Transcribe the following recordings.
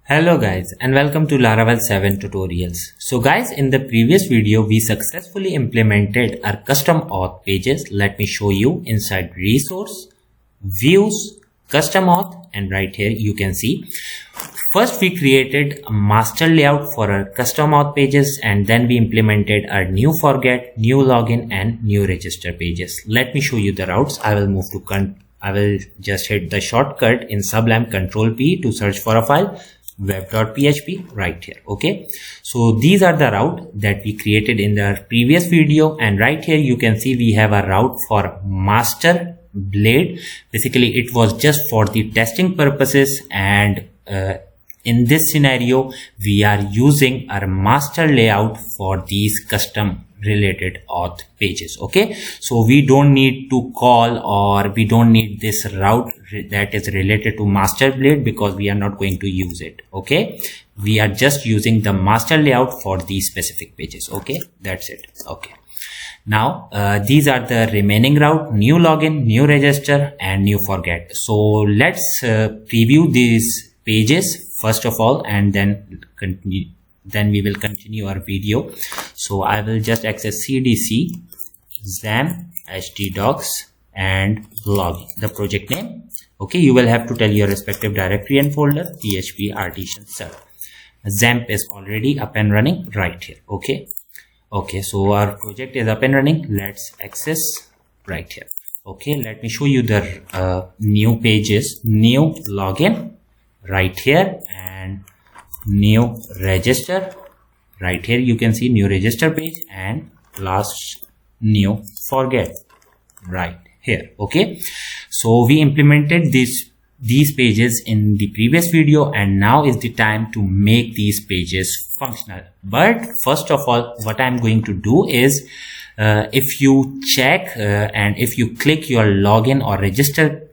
Hello guys and welcome to Laravel 7 tutorials. So guys, in the previous video we successfully implemented our custom auth pages. Let me show you inside resource, views, custom auth, and right here you can see. First we created a master layout for our custom auth pages, and then we implemented our new forget, new login, and new register pages. Let me show you the routes. I will just hit the shortcut in Sublime Control P to search for a file, web.php right here. Okay, so these are the route that we created in the previous video, and right here you can see we have a route for master blade. Basically it was just for the testing purposes, and in this scenario we are using our master layout for these custom related auth pages. Okay, so we don't need to call, or we don't need this route that is related to master blade because we are not going to use it. Okay, we are just using the master layout for these specific pages. Okay, that's it. Okay, now these are the remaining route: new login, new register, and new forget. So let's preview these pages first of all, and then we will continue our video. So I will just access cdc XAMPP htdocs and login, the project name. Okay, you will have to tell your respective directory and folder. php artisan serve. XAMPP is already up and running right here. Okay, so our project is up and running. Let's access right here. Okay, let me show you the new pages: new login right here, and new register right here. You can see new register page, and last new forget right here. Okay, so we implemented these pages in the previous video, and now is the time to make these pages functional. But first of all, what I'm going to do is if you check and if you click your login or register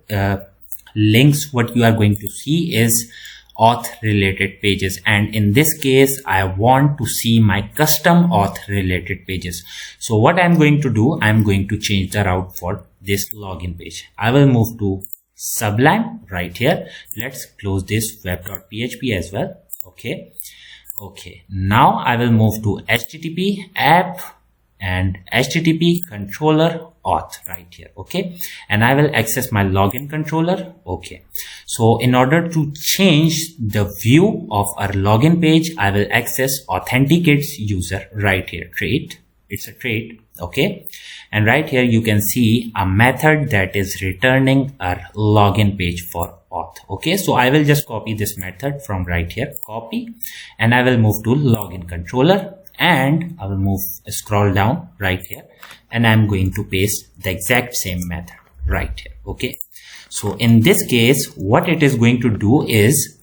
links, what you are going to see is auth related pages, and in this case I want to see my custom auth related pages. So what I'm going to do, I'm going to change the route for this login page. I will move to Sublime right here. Let's close this web.php as well. Okay, now I will move to http app and http controller auth right here. Okay, and I will access my login controller. Okay, so in order to change the view of our login page, I will access authenticates user right here. Trait, it's a trait. Okay, and right here you can see a method that is returning our login page for auth. Okay, so I will just copy this method from right here, copy, and I will move to login controller, and I will scroll down right here, and I'm going to paste the exact same method right here. Okay, so in this case what it is going to do is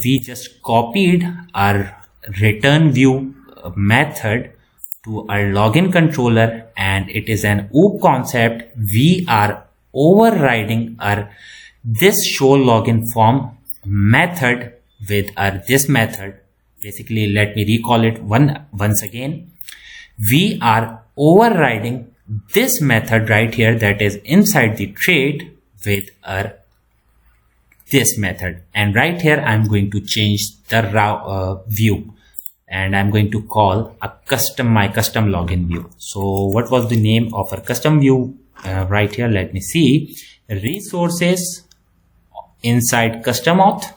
we just copied our return view method to our login controller, and it is an OOP concept. We are overriding our this show login form method with our this method. Basically, let me recall it once again. We are overriding this method right here that is inside the trait with our this method, and right here I'm going to change the view, and I'm going to call a my custom login view. So what was the name of our custom view right here? Let me see. Resources, inside custom auth,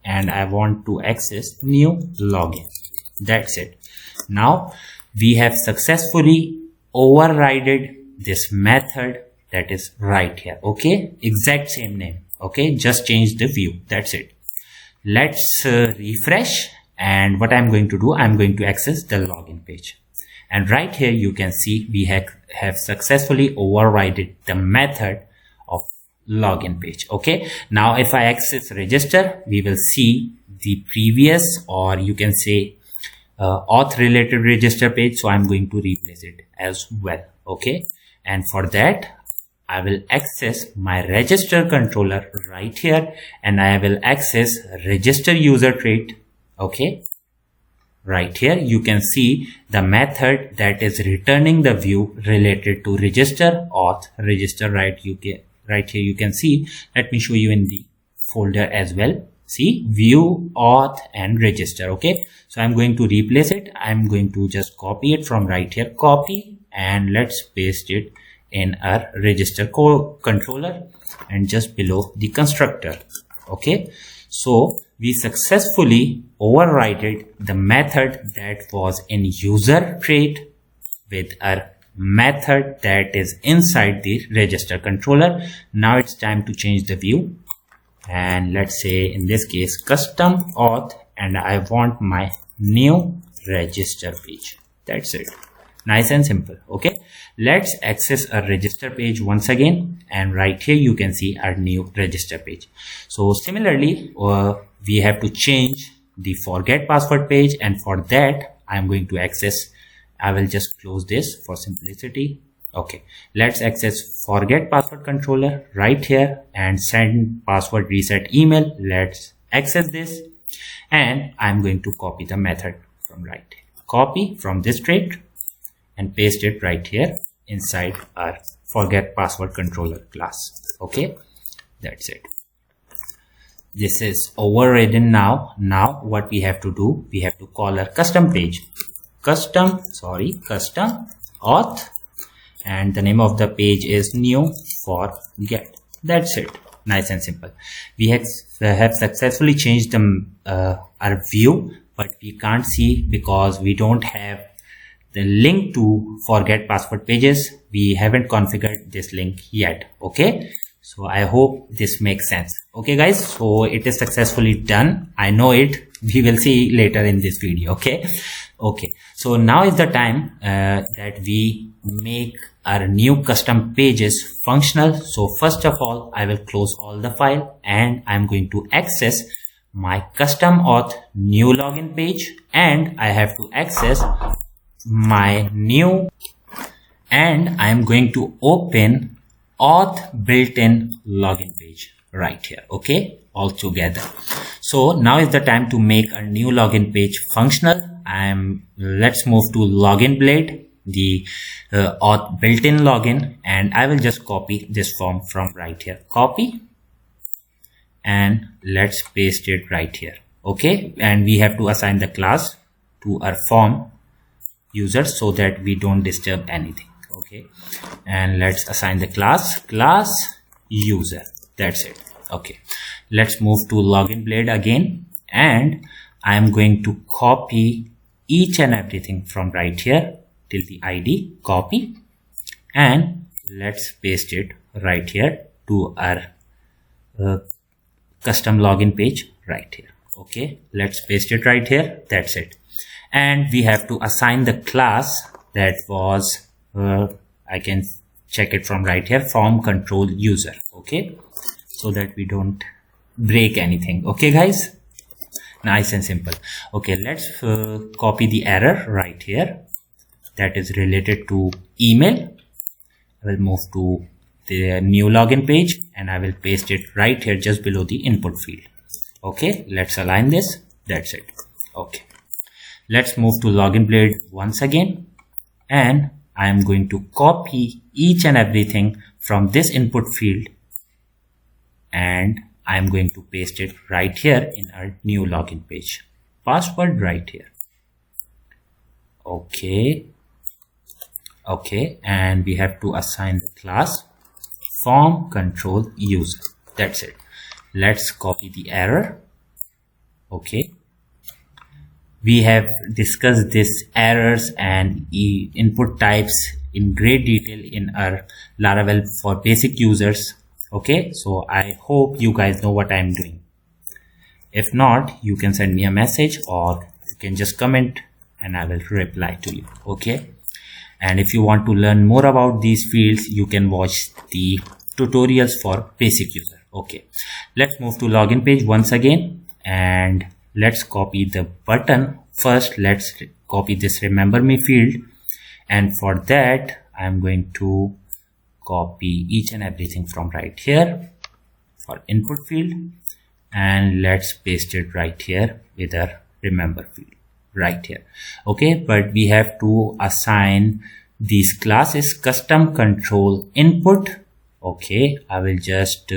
and I want to access new login. That's it. Now we have successfully overridden this method that is right here. Okay, exact same name. Okay, just change the view. That's it. Let's refresh, and what I'm going to do, I'm going to access the login page, and right here you can see we have successfully overridden the method of login page. Okay, now if I access register, we will see the previous, or you can say auth related register page. So I'm going to replace it as well. Okay, and for that I will access my register controller right here, and I will access register user trait. Okay, right here you can see the method that is returning the view related to register auth register right here you can see. Let me show you in the folder as well. See, view, auth and register. Okay, so I'm going to replace it. I'm going to just copy it from right here, copy, and let's paste it in our register controller and just below the constructor. Okay, so we successfully overridden the method that was in user trait with our method that is inside the register controller. Now it's time to change the view, and let's say in this case custom auth, and I want my new register page. That's it. Nice and simple. Okay, let's access our register page once again, and right here you can see our new register page. So similarly, we have to change the forget password page, and for that I'm going to access, I will just close this for simplicity. Okay, let's access forget password controller right here and send password reset email. Let's access this, and I'm going to copy the method from right here. Copy from this trait and paste it right here inside our forget password controller class. Okay, that's it. This is overridden now. Now what we have to do, we have to call our custom page, custom auth, and the name of the page is new forget. That's it. Nice and simple. We have successfully changed our view, but we can't see because we don't have the link to forget password pages. We haven't configured this link yet. Okay, so I hope this makes sense. Okay guys, so it is successfully done. I know it. We will see later in this video. Okay, so now is the time that we make our new custom pages functional. So first of all, I will close all the file, and I'm going to access my custom auth new login page, and I have to access my new, and I'm going to open auth built-in login page right here. Okay, all together. So now is the time to make a new login page functional. Let's move to login blade, the auth built-in login, and I will just copy this form from right here. Copy, and let's paste it right here. Okay, and we have to assign the class to our form user so that we don't disturb anything. Okay, and let's assign the class user. That's it. Okay, let's move to login blade again, and I'm going to copy each and everything from right here till the ID. Copy, and let's paste it right here to our custom login page right here. Okay, let's paste it right here. That's it. And we have to assign the class that was I can check it from right here, form control user. Okay, so that we don't break anything. Okay guys, nice and simple. Okay, let's copy the error right here that is related to email. I will move to the new login page, and I will paste it right here just below the input field. Okay, let's align this. That's it. Okay, let's move to login blade once again, and I am going to copy each and everything from this input field, and I am going to paste it right here in our new login page. Password right here. Okay, and we have to assign the class form control user. That's it. Let's copy the error. Okay, we have discussed this errors and input types in great detail in our Laravel for basic users. Okay, so I hope you guys know what I'm doing. If not, you can send me a message, or you can just comment and I will reply to you. Okay, and if you want to learn more about these fields, you can watch the tutorials for basic user. Okay, let's move to login page once again, and let's copy the button. First, let's copy this remember me field, and for that I'm going to copy each and everything from right here for input field, and let's paste it right here with our remember field right here. Okay, but we have to assign these classes custom control input. Okay, I will just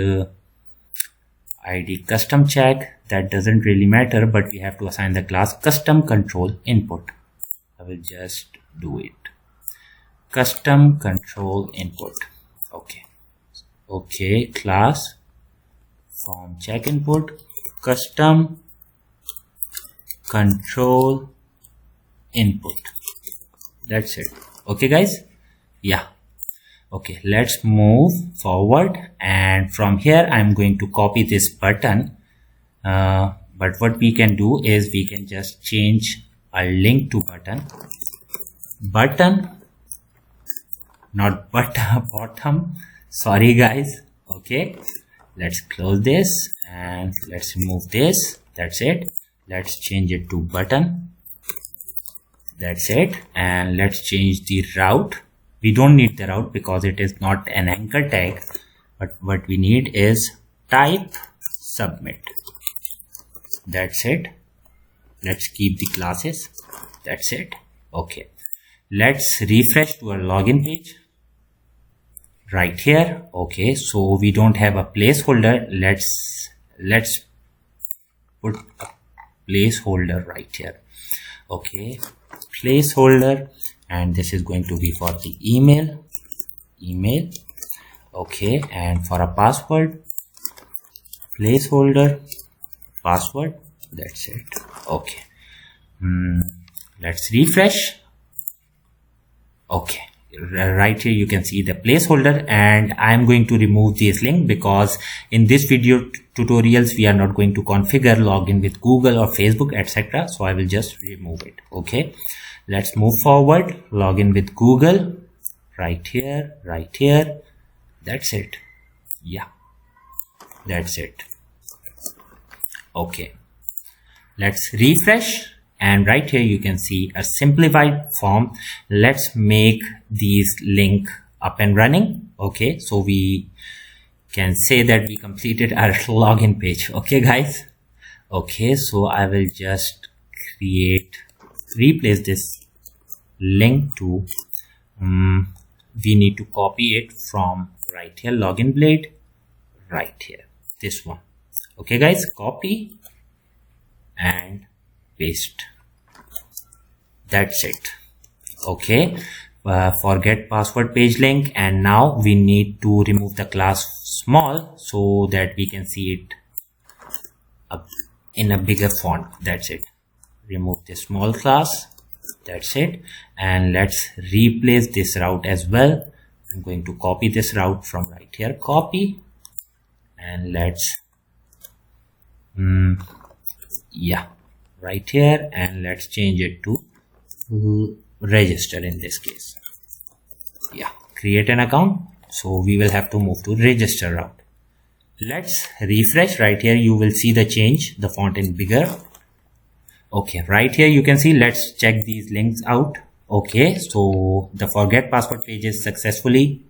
id custom check, that doesn't really matter, but we have to assign the class custom control input. I will just do it, custom control input. Okay, class form check input, custom control input. That's it. Okay guys, yeah. Okay, let's move forward, and from here I'm going to copy this button, but what we can do is we can just change a link to button, not bottom. Sorry guys. Okay, let's close this and let's remove this. That's it. Let's change it to button. That's it. And let's change the route. We don't need the route because it is not an anchor tag, but what we need is type submit. That's it. Let's keep the classes. That's it. Okay, let's refresh to our login page right here. Okay, so we don't have a placeholder. Let's put a placeholder right here. Okay, placeholder, and this is going to be for the email. Okay, and for a password, placeholder password. That's it. Okay, let's refresh. Okay, right here you can see the placeholder, and I'm going to remove this link because in this video tutorials we are not going to configure login with Google or Facebook, etc. So I will just remove it. Okay, let's move forward. Login with Google right here. That's it. Yeah, that's it. Okay, let's refresh, and right here you can see a simplified form. Let's make these link up and running. Okay, so we can say that we completed our login page. Okay guys. Okay, so I will just replace this link to we need to copy it from right here, login blade, right here, this one. Okay guys, copy and paste. That's it. Okay, forget password page link, and now we need to remove the class small so that we can see it in a bigger font. That's it. Remove the small class. That's it. And let's replace this route as well. I'm going to copy this route from right here, copy, and let's yeah, right here, and let's change it to register in this case. Yeah, create an account, so we will have to move to register route. Let's refresh. Right here you will see the change, the font in bigger. Okay, right here you can see, let's check these links out. Okay, so the forget password page is successfully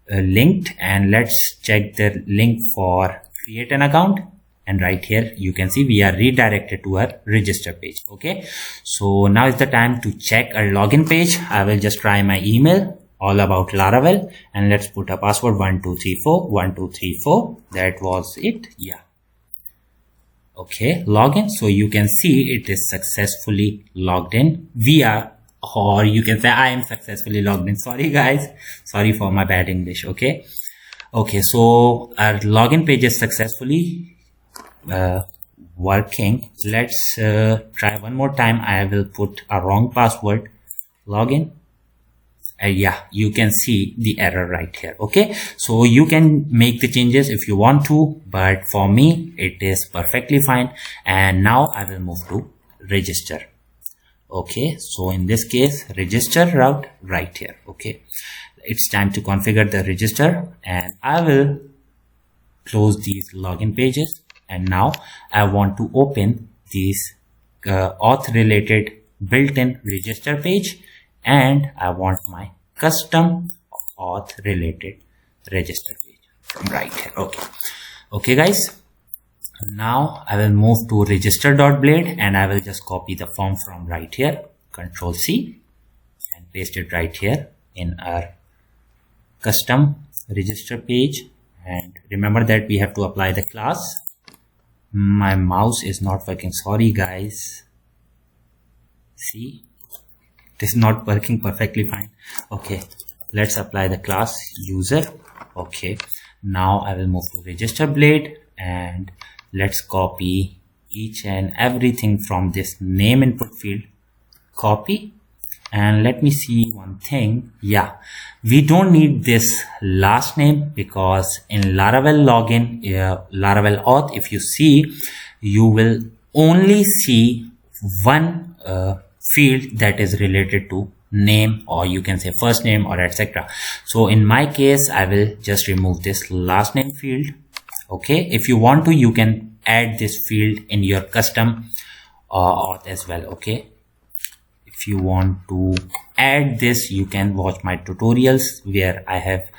linked, and let's check the link for create an account. And right here you can see we are redirected to our register page. Okay, so now is the time to check our login page. I will just try my email, all about Laravel, and let's put a password 1234. That was it. Yeah. Okay, login. So you can see it is successfully logged in. Or you can say I am successfully logged in. Sorry guys, sorry for my bad English. Okay, so our login page is successfully working. Let's try one more time. I will put a wrong password, login. Yeah, you can see the error right here. Okay, so you can make the changes if you want to, but for me it is perfectly fine. And now I will move to register. Okay, so in this case, register route right here. Okay, it's time to configure the register, and I will close these login pages. And now I want to open these auth related built-in register page, and I want my custom auth related register page right here. Okay guys, now I will move to register.blade, and I will just copy the form from right here, Control C, and paste it right here in our custom register page. And remember that we have to apply the class My mouse is not working. Sorry guys. See, it is not working perfectly fine. Okay, let's apply the class user. Okay, now I will move to register blade and let's copy each and everything from this name input field. Copy. And let me see one thing. Yeah, we don't need this last name because in Laravel login, Laravel auth, if you see, you will only see one field that is related to name, or you can say first name or etc. So in my case, I will just remove this last name field. Okay, if you want to, you can add this field in your custom auth as well. Okay, if you want to add this, you can watch my tutorials where I have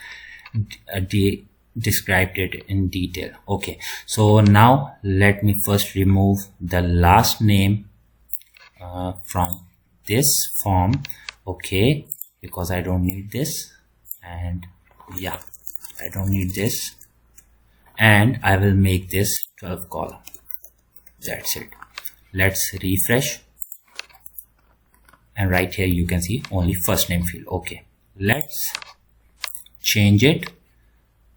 described it in detail. Okay, so now let me first remove the last name from this form. Okay, because I don't need this, and yeah, I don't need this, and I will make this 12 column. That's it. Let's refresh. And right here you can see only first name field. Okay, let's change it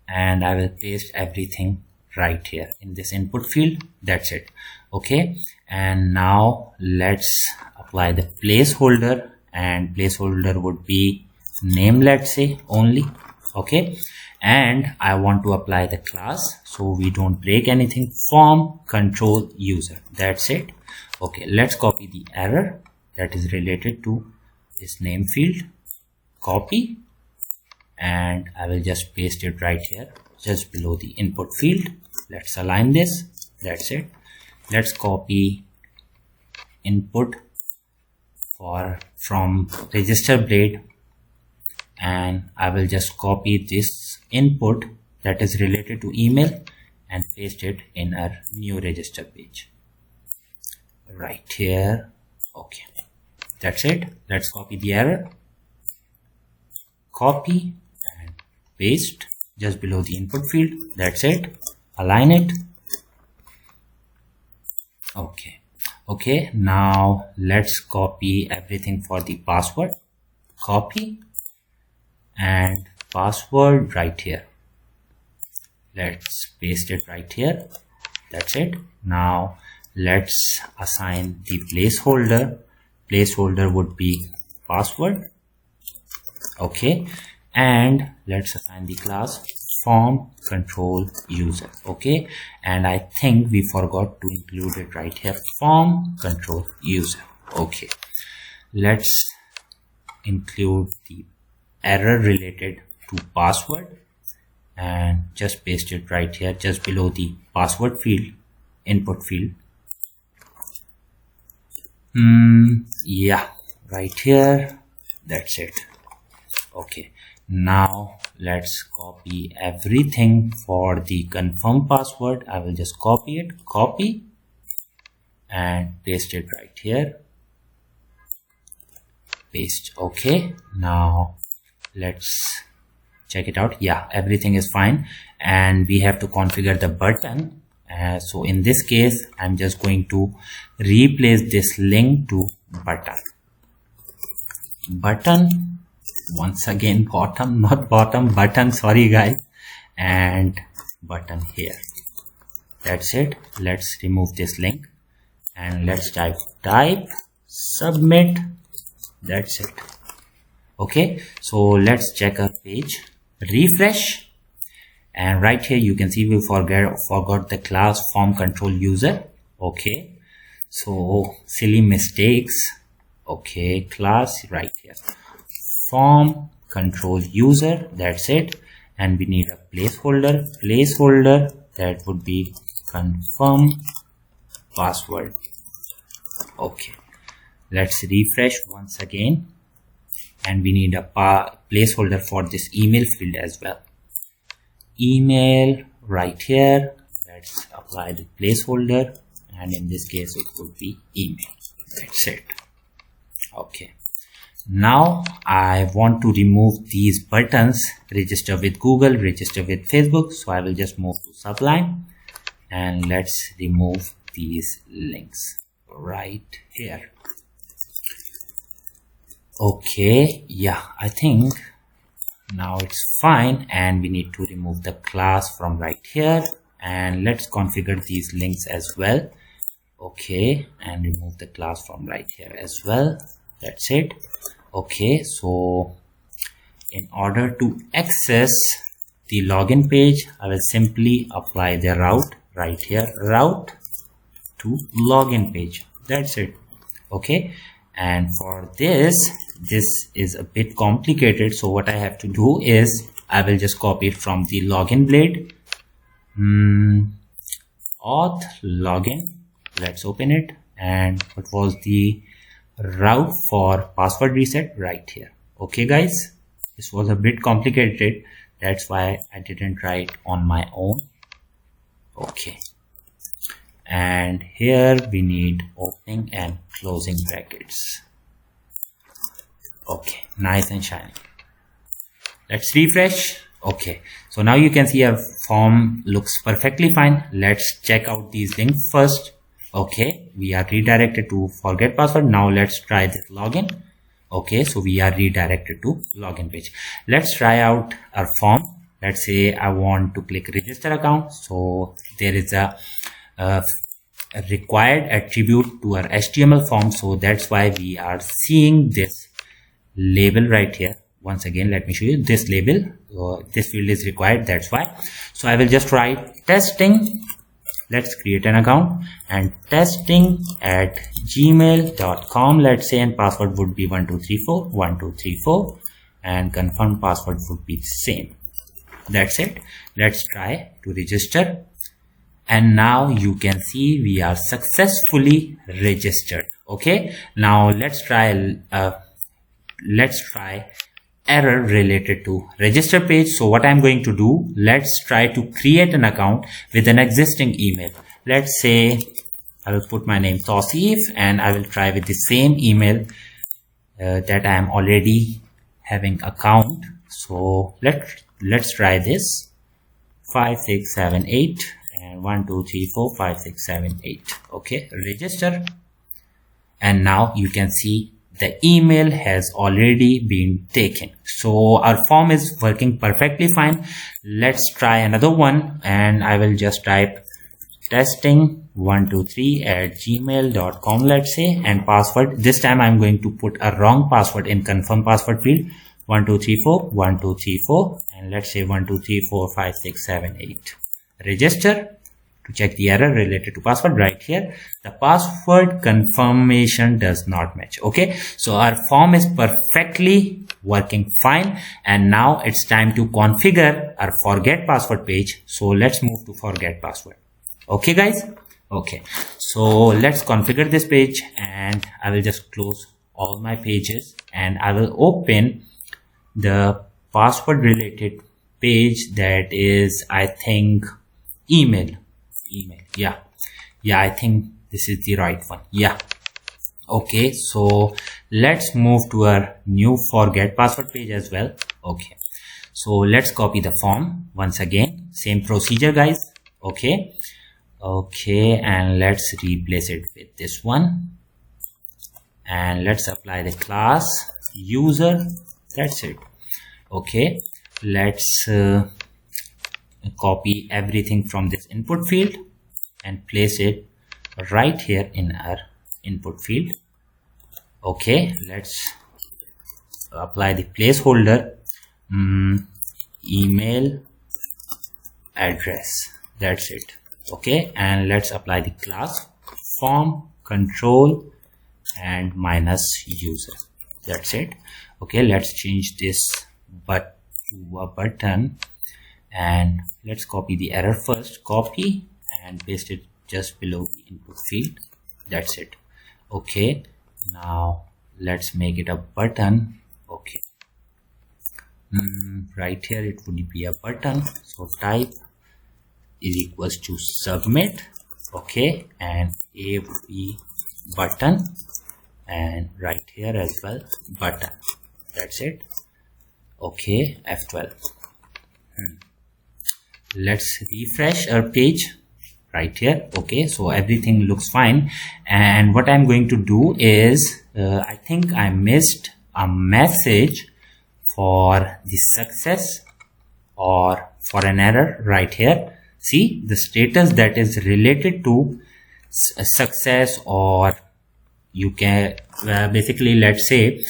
and I will paste everything right here in this input field. That's it. Okay, and now let's apply the placeholder, and placeholder would be name, let's say only. Okay, and I want to apply the class so we don't break anything. Form control user. That's it. Okay, let's copy the error that is related to this name field. Copy, and I will just paste it right here just below the input field. Let's align this. That's it. Let's copy input from register blade, and I will just copy this input that is related to email and paste it in our new register page right here. Okay, that's it. Let's copy the error, copy and paste just below the input field. That's it. Align it. Okay, now let's copy everything for the password. Copy and password right here. Let's paste it right here. That's it. Now let's assign the placeholder. Placeholder would be password. Okay, and let's assign the class form control user. Okay, and I think we forgot to include it right here, form control user. Okay, let's include the error related to password and just paste it right here just below the password field, input field. Yeah, right here. That's it. Okay, now let's copy everything for the confirm password. I will just copy it, copy and paste it right here. Paste. Okay, now let's check it out. Yeah, everything is fine, and we have to configure the button. So in this case, I'm just going to replace this link to button. Once again, bottom, not bottom, button, sorry guys, and button here. That's it. Let's remove this link and let's type submit. That's it. Okay, so let's check our page, refresh, and right here you can see we forgot the class form control user. Okay, so silly mistakes. Okay, class right here, form control user. That's it. And we need a placeholder that would be confirm password. Okay, let's refresh once again, and we need a placeholder for this email field as well. Email right here. Let's apply the placeholder, and in this case it would be email. That's it. Okay, now I want to remove these buttons, register with Google, register with Facebook. So I will just move to Sublime, and let's remove these links right here. Okay, yeah, I think now it's fine, and we need to remove the class from right here, and let's configure these links as well. Okay, and remove the class from right here as well. That's it. Okay, so in order to access the login page, I will simply apply the route right here, route to login page. That's it. Okay, and for this is a bit complicated, so what I have to do is I will just copy it from the login blade, auth login. Let's open it, and what was the route for password reset? Right here. Okay guys, this was a bit complicated, that's why I didn't write on my own. Okay, and here we need opening and closing brackets. Okay, nice and shiny. Let's refresh. Okay, so now you can see our form looks perfectly fine. Let's check out these links first. Okay, we are redirected to forget password. Now let's try this login. Okay, so we are redirected to login page. Let's try out our form. Let's say I want to click register account. So there is a required attribute to our HTML form, so that's why we are seeing this label right here. Once again, let me show you this label. This field is required, that's why. So I will just write testing. Let's create an account, and testing@gmail.com, let's say, and password would be 1234 and confirm password would be the same. That's it. Let's try to register, and now you can see we are successfully registered. Okay, now let's try error related to register page. So what I'm going to do, let's try to create an account with an existing email. Let's say I will put my name Tausif, and I will try with the same email that I am already having account. So let's try this 5678 and 1234 5678. Okay, register, and now you can see the email has already been taken. So our form is working perfectly fine. Let's try another one, and I will just type testing123@gmail.com, let's say, and password. This time I'm going to put a wrong password in confirm password field, 1234 and let's say 1234 5678. Register. To check the error related to password, right here the password confirmation does not match. Okay, so our form is perfectly working fine, and now it's time to configure our forget password page. So let's move to forget password. Okay guys, okay, so let's configure this page, and I will just close all my pages, and I will open the password related page, that is, I think, email. Yeah, I think this is the right one. Yeah. Okay, so let's move to our new forget password page as well. Okay, so let's copy the form once again, same procedure guys. Okay, and let's replace it with this one, and let's apply the class user. That's it. Okay, let's copy everything from this input field and place it right here in our input field. Okay, let's apply the placeholder email address. That's it. Okay, and let's apply the class form control and minus user. That's it. Okay, let's change this but to a button, and let's copy the error first, copy and paste it just below the input field. That's it. Okay, now let's make it a button. Okay, right here it would be a button, so type is equals to submit. Okay, and a would be button, and right here as well button. That's it. Okay, F12. Let's refresh our page. right here. Okay, so everything looks fine. And what I'm going to do is I think I missed a message for the success or for an error right here. See the status that is related to success, or you can basically, let's say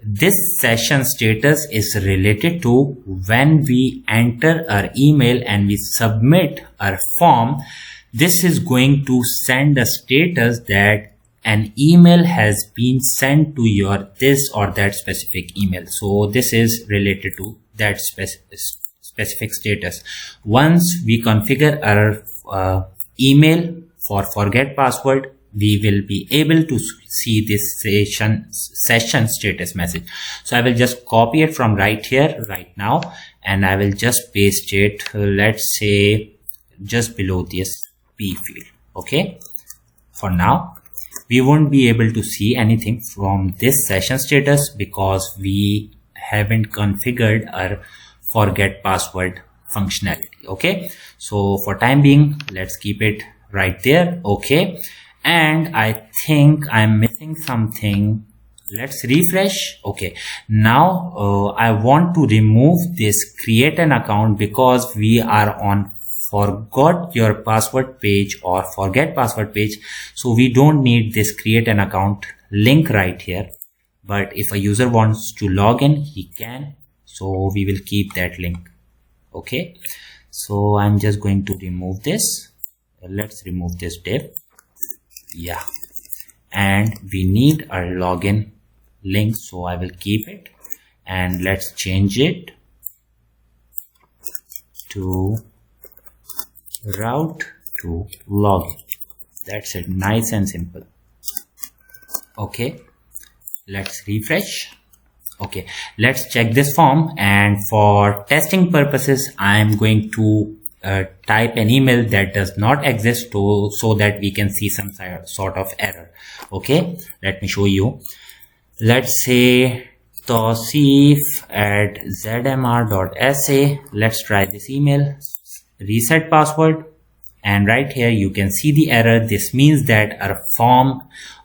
this session status is related to when we enter our email and we submit our form. This is going to send a status that an email has been sent to your this or that specific email. So this is related to that specific status. Once we configure our email for forget password, we will be able to see this session status message. So I will just copy it from right here right now, and I will just paste it, let's say just below this P field. Okay, for now we won't be able to see anything from this session status because we haven't configured our forget password functionality. Okay, so for time being, let's keep it right there. Okay, and I think I'm missing something. Let's refresh. Okay, now I want to remove this create an account because we are on forgot your password page or forget password page. So we don't need this create an account link right here. But if a user wants to log in, he can. So we will keep that link. Okay, so I'm just going to remove this. Let's remove this div. Yeah, and we need our login link, so I will keep it, and let's change it to route to login. That's it, nice and simple. Okay, let's refresh. Okay, let's check this form, and for testing purposes I am going to type an email that does not exist so that we can see some sort of error. Okay, let me show you. Let's say tosif@zmr.sa. Let's try this email. Reset password, and right here you can see the error. This means that our form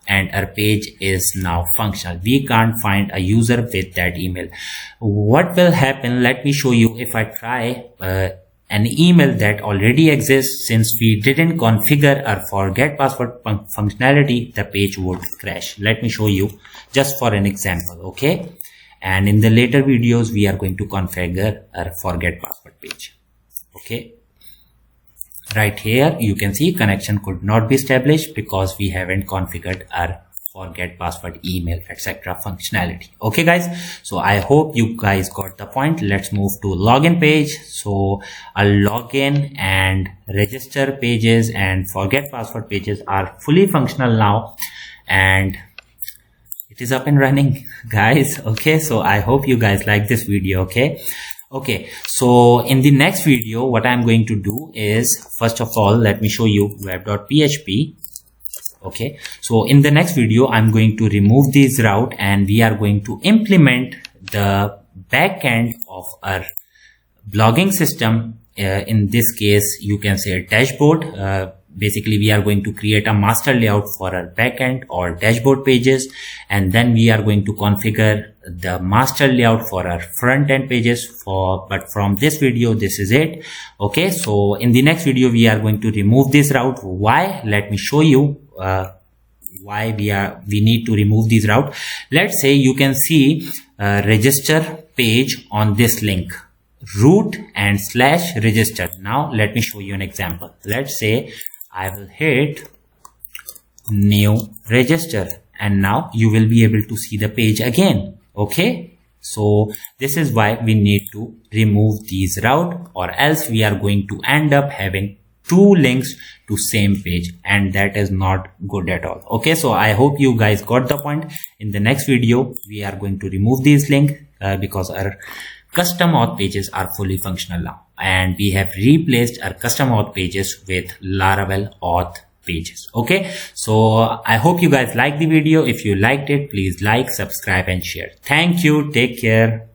and our page is now functional. We can't find a user with that email. What will happen? Let me show you. If I try an email that already exists, since we didn't configure our forget password functionality, the page would crash. Let me show you just for an example. Okay, and in the later videos we are going to configure our forget password page. Okay, right here you can see connection could not be established because we haven't configured our forget password, email, etc. functionality. Okay guys, so I hope you guys got the point. Let's move to login page. So a login and register pages and forget password pages are fully functional now, and it is up and running guys. Okay, so I hope you guys like this video. Okay, so in the next video what I'm going to do is, first of all, let me show you web.php. Okay, so in the next video I'm going to remove this route and we are going to implement the backend of our blogging system. In this case you can say a dashboard. Basically we are going to create a master layout for our backend or dashboard pages, and then we are going to configure the master layout for our front end pages. But from this video this is it. Okay, so in the next video we are going to remove this route. Why? Let me show you why we need to remove this route. Let's say you can see register page on this link, root and /register. Now let me show you an example. Let's say I will hit new register, and now you will be able to see the page again. Okay, so this is why we need to remove these route, or else we are going to end up having two links to same page, and that is not good at all. Okay, so I hope you guys got the point. In the next video we are going to remove these links because our custom auth pages are fully functional now, and we have replaced our custom auth pages with Laravel auth pages. Okay, so I hope you guys liked the video. If you liked it, please like, subscribe and share. Thank you. Take care.